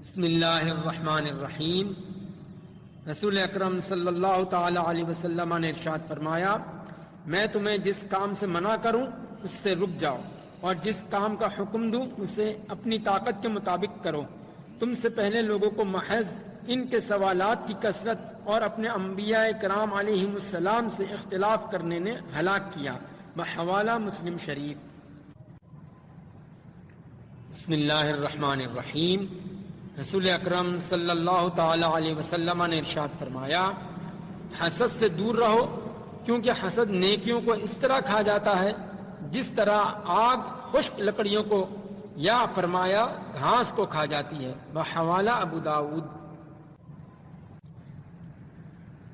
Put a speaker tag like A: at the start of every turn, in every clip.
A: بسم اللہ الرحمن الرحیم۔ رسول اکرم صلی اللہ تعالی علیہ وسلم نے ارشاد فرمایا، میں تمہیں جس کام سے منع کروں اس سے رک جاؤ، اور جس کام کا حکم دوں اسے اپنی طاقت کے مطابق کرو۔ تم سے پہلے لوگوں کو محض ان کے سوالات کی کثرت اور اپنے انبیاء کرام علیہم السلام سے اختلاف کرنے نے ہلاک کیا۔ بحوالہ مسلم شریف۔ بسم اللہ الرحمن الرحیم۔ رسول اکرم صلی اللہ تعالی علیہ وسلم نے ارشاد فرمایا، حسد سے دور رہو، کیونکہ حسد نیکیوں کو اس طرح کھا جاتا ہے جس طرح آگ خشک لکڑیوں کو یا فرمایا گھاس کو کھا جاتی ہے۔ بحوالہ ابو داود۔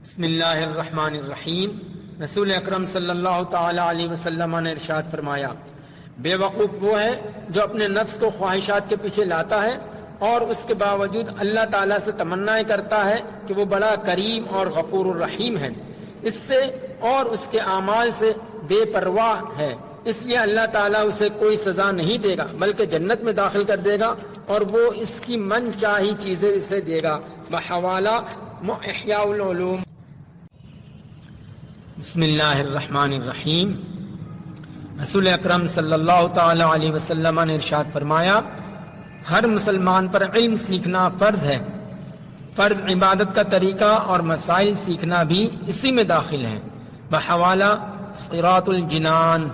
A: بسم اللہ الرحمن الرحیم۔ رسول اکرم صلی اللہ تعالی علیہ وسلم نے ارشاد فرمایا، بے وقوف وہ ہے جو اپنے نفس کو خواہشات کے پیچھے لاتا ہے اور اس کے باوجود اللہ تعالیٰ سے تمنائیں کرتا ہے کہ وہ بڑا کریم اور غفور الرحیم ہے، اس سے اور اس کے اعمال سے بے پرواہ ہے، اس لیے اللہ تعالیٰ اسے کوئی سزا نہیں دے گا بلکہ جنت میں داخل کر دے گا اور وہ اس کی من چاہی چیزیں اسے دے گا۔ بحوالہ احیاء العلوم۔ بسم اللہ الرحمن الرحیم۔ رسول اکرم صلی اللہ تعالی علیہ وسلم نے ارشاد فرمایا، ہر مسلمان پر علم سیکھنا فرض ہے، فرض عبادت کا طریقہ اور مسائل سیکھنا بھی اسی میں داخل ہے۔ بحوالہ صراط الجنان۔